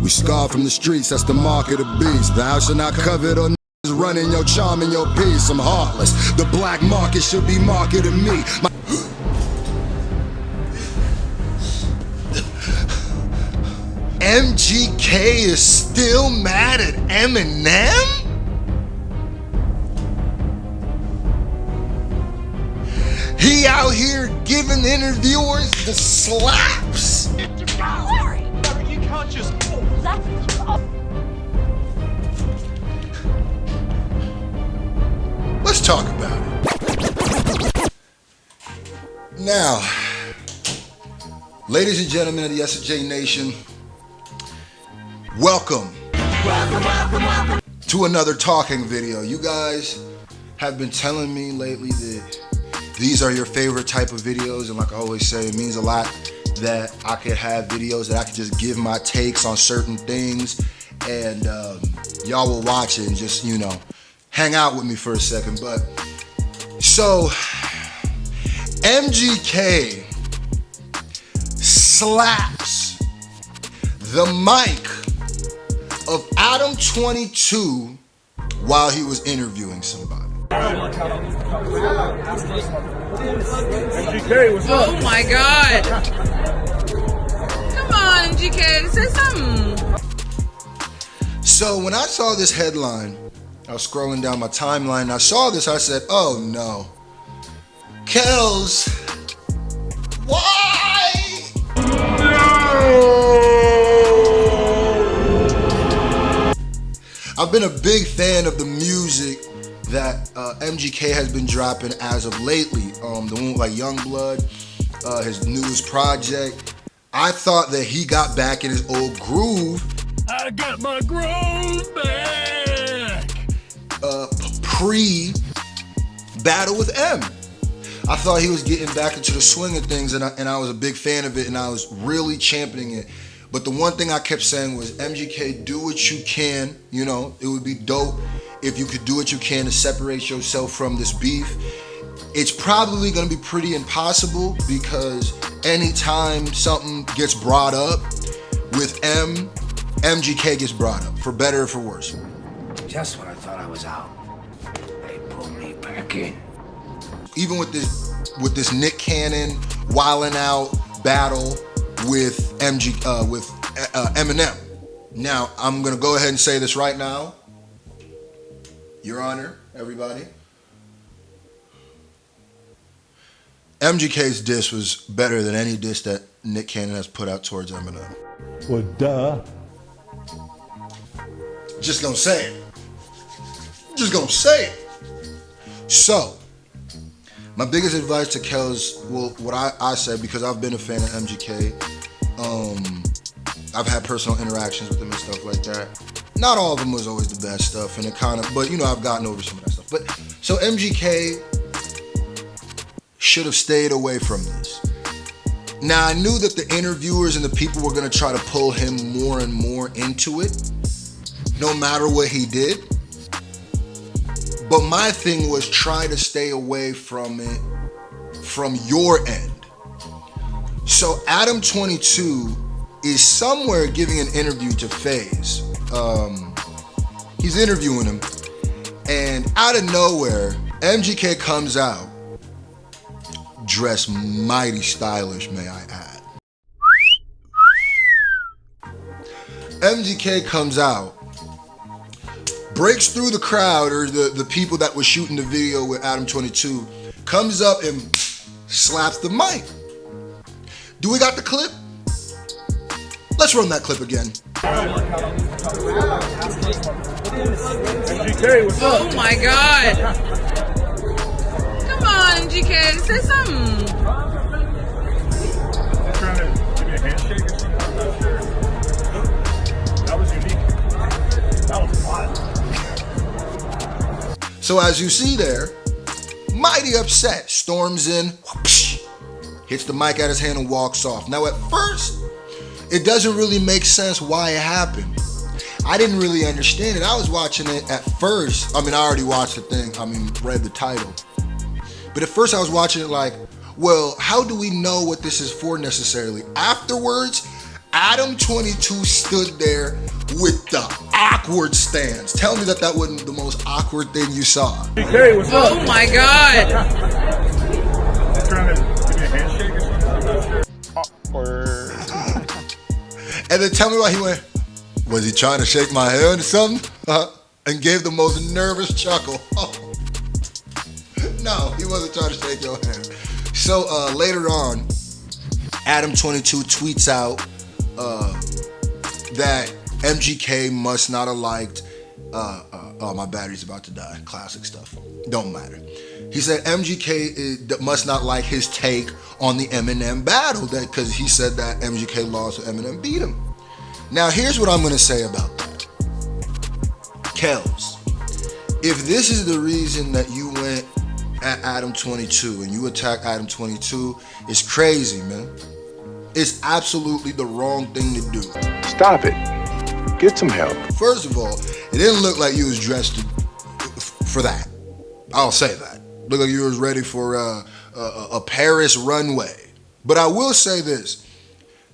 We scarred from the streets, that's the mark of the beast. Thou shalt not covet or running your charm and your peace. I'm heartless. The black market should be marketed me. MGK is still mad at Eminem? He out here giving interviewers the slaps? Larry! You can't just... Let's talk about it. Now, ladies and gentlemen of the SJ Nation, welcome to another talking video. You guys have been telling me lately that these are your favorite type of videos, and like I always say, it means a lot that I could have videos that I could just give my takes on certain things, and y'all will watch it and just, you know, hang out with me for a second. But so MGK slaps the mic of Adam22 while he was interviewing somebody. MGK, what's up? Oh my God. Come on, MGK, say something. So when I saw this headline, I was scrolling down my timeline and I saw this, I said, oh no. Kels, why? I've been a big fan of the music that MGK has been dropping as of lately. The one like Youngblood, his newest project. I thought that he got back in his old groove. I got my groove back. Pre-battle with M. I thought he was getting back into the swing of things, and I was a big fan of it, and I was really championing it. But the one thing I kept saying was, MGK, do what you can. You know, it would be dope if you could do what you can to separate yourself from this beef. It's probably gonna be pretty impossible, because anytime something gets brought up with MGK gets brought up, for better or for worse. Just when I thought I was out, they pulled me back in. Even with this Nick Cannon wilding out battle with Eminem. Now, I'm gonna go ahead and say this right now. Your Honor, everybody. MGK's diss was better than any diss that Nick Cannon has put out towards Eminem. Well, duh. Just gonna say it. Just gonna say it. So, my biggest advice to Kels, well, what I said, because I've been a fan of MGK, I've had personal interactions with him and stuff like that. Not all of them was always the best stuff, and it kind of, but you know, I've gotten over some of that stuff. But so MGK should have stayed away from this. Now, I knew that the interviewers and the people were gonna try to pull him more and more into it, no matter what he did. But my thing was, try to stay away from it from your end. So Adam22 is somewhere giving an interview to FaZe. He's interviewing him, and out of nowhere, MGK comes out, dressed mighty stylish, may I add. MGK comes out, breaks through the crowd, or the people that were shooting the video with Adam22, comes up and slaps the mic. Do we got the clip? Let's run that clip again. MGK, what's up? Oh my God. Come on, MGK, say something. Trying to give me a handshake or something? I'm not sure. That was unique. That was wild. So as you see there, mighty upset, storms in, whoosh, hits the mic out his hand and walks off. Now at first, it doesn't really make sense why it happened. I didn't really understand it. I was watching it at first. I mean, I already watched the thing. I mean, read the title. But at first I was watching it like, well, how do we know what this is for necessarily? Afterwards, Adam22 stood there with the awkward stance. Tell me that wasn't the most awkward thing you saw. MGK, what's up? Oh my God. Trying to give me a handshake or something? I'm not sure. Awkward. And then tell me why he went, was he trying to shake my hand or something? And gave the most nervous chuckle. No, he wasn't trying to shake your hand. So later on, Adam22 tweets out that MGK must not have liked, oh, my battery's about to die. Classic stuff. Don't matter. He said MGK must not like his take on the Eminem battle, because he said that MGK lost and Eminem beat him. Now, here's what I'm going to say about that. Kels, if this is the reason that you went at Adam22 and you attacked Adam22, it's crazy, man. It's absolutely the wrong thing to do. Stop it. Get some help. First of all, it didn't look like you was dressed for that. I'll say that. Looked like you was ready for a Paris runway. But I will say this.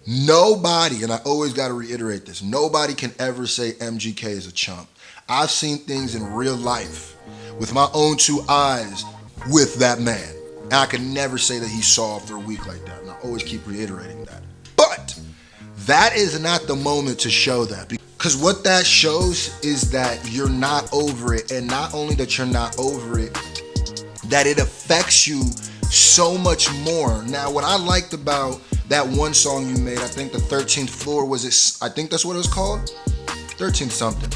Nobody, and I always got to reiterate this, nobody can ever say MGK is a chump. I've seen things in real life with my own two eyes with that man. And I can never say that he's soft or weak like that. And I always keep reiterating that. But that is not the moment to show that. Because what that shows is that you're not over it. And not only that you're not over it, that it affects you so much more. Now, what I liked about that one song you made, I think the 13th Floor, was it? I think that's what it was called? 13th something.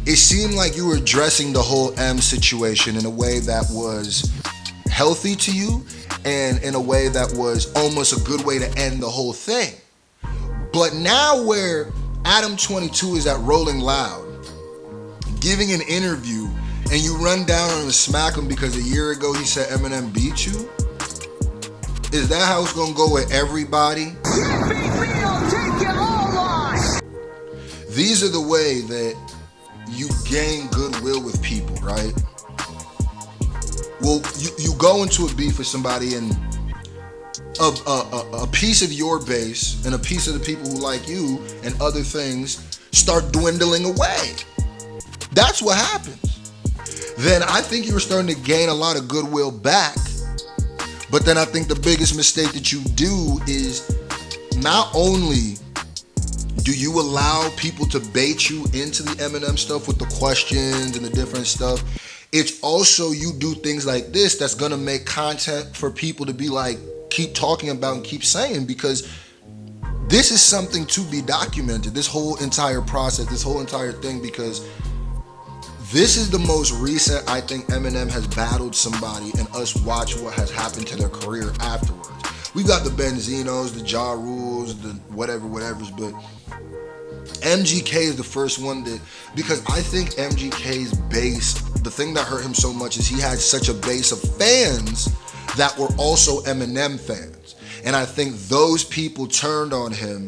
It seemed like you were addressing the whole M situation in a way that was healthy to you and in a way that was almost a good way to end the whole thing. But now where Adam22 is at Rolling Loud, giving an interview, and you run down on him and smack him because a year ago he said Eminem beat you? Is that how it's gonna go with everybody? These are the way that you gain goodwill with people, right? Well, you go into a beef with somebody and a piece of your base and a piece of the people who like you and other things start dwindling away. That's what happens. Then I think you were starting to gain a lot of goodwill back. But then I think the biggest mistake that you do is not only do you allow people to bait you into the Eminem stuff with the questions and the different stuff, it's also you do things like this that's gonna make content for people to be like, keep talking about and keep saying, because this is something to be documented, this whole entire process, this whole entire thing, because this is the most recent I think Eminem has battled somebody and us watch what has happened to their career afterwards. We got the Benzinos, the Ja Rules, the whatever's, but MGK is the first one that, because I think MGK's base, the thing that hurt him so much is he had such a base of fans that were also Eminem fans. And I think those people turned on him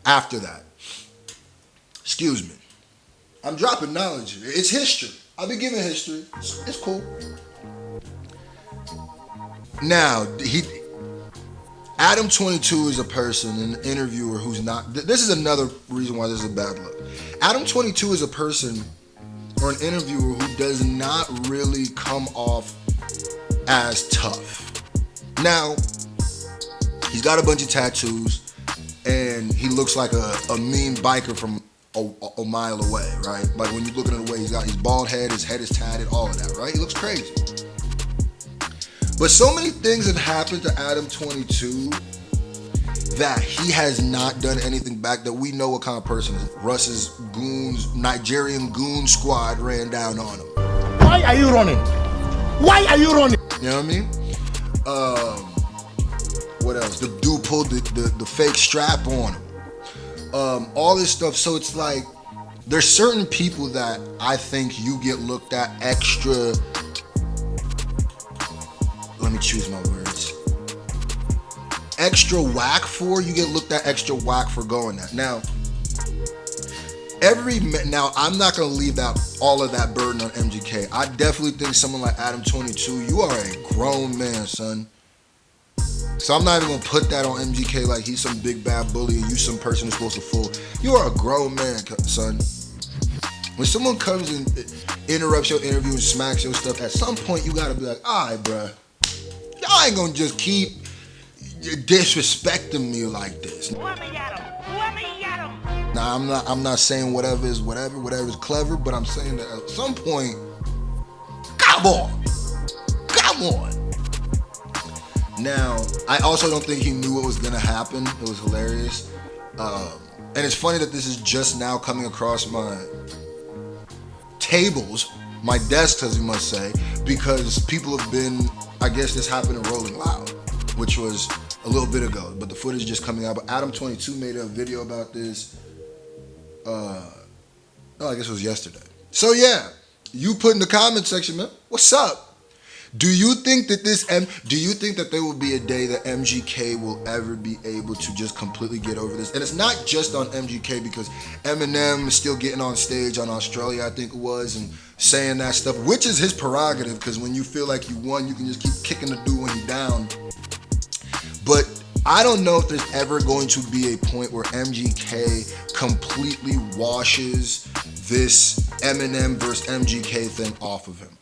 after that. Excuse me. I'm dropping knowledge here. It's history. I've been giving history. It's cool. Now, Adam22 is a person, an interviewer who's not, this is another reason why this is a bad look. Adam22 is a person or an interviewer who does not really come off as tough. Now, he's got a bunch of tattoos and he looks like a mean biker from a mile away, right? Like when you look at the way he's got his bald head, his head is tatted, all of that, right? He looks crazy. But so many things have happened to Adam22 that he has not done anything back, that we know what kind of person is. Russ's goons, Nigerian goon squad ran down on him. Why are you running? Why are you running? You know what I mean? What else? The dude pulled the fake strap on him. All this stuff. So it's like, there's certain people that I think you get looked at extra, let me choose my words, extra whack for. You get looked at extra whack for going that. Now, I'm not gonna leave out all of that burden on MGK. I definitely think someone like Adam22, you are a grown man, son. So I'm not even gonna put that on MGK like he's some big bad bully and you some person who's supposed to fool. You are a grown man, son. When someone comes and interrupts your interview and smacks your stuff, at some point you gotta be like, all right, bruh. Y'all ain't gonna just keep disrespecting me like this. Let me at him. Let me at him. Now I'm not saying whatever is clever, but I'm saying that at some point, come on. Now, I also don't think he knew what was gonna happen. It was hilarious. And it's funny that this is just now coming across my tables, my desks, as you must say, because people have been, I guess this happened in Rolling Loud, which was a little bit ago, but the footage is just coming out. But Adam22 made a video about this, I guess it was yesterday. So yeah, you put in the comment section, man, what's up? Do you think that there will be a day that MGK will ever be able to just completely get over this? And it's not just on MGK, because Eminem is still getting on stage on Australia, I think it was, and saying that stuff, which is his prerogative, because when you feel like you won, you can just keep kicking the dude when he's down. But I don't know if there's ever going to be a point where MGK completely washes this Eminem versus MGK thing off of him.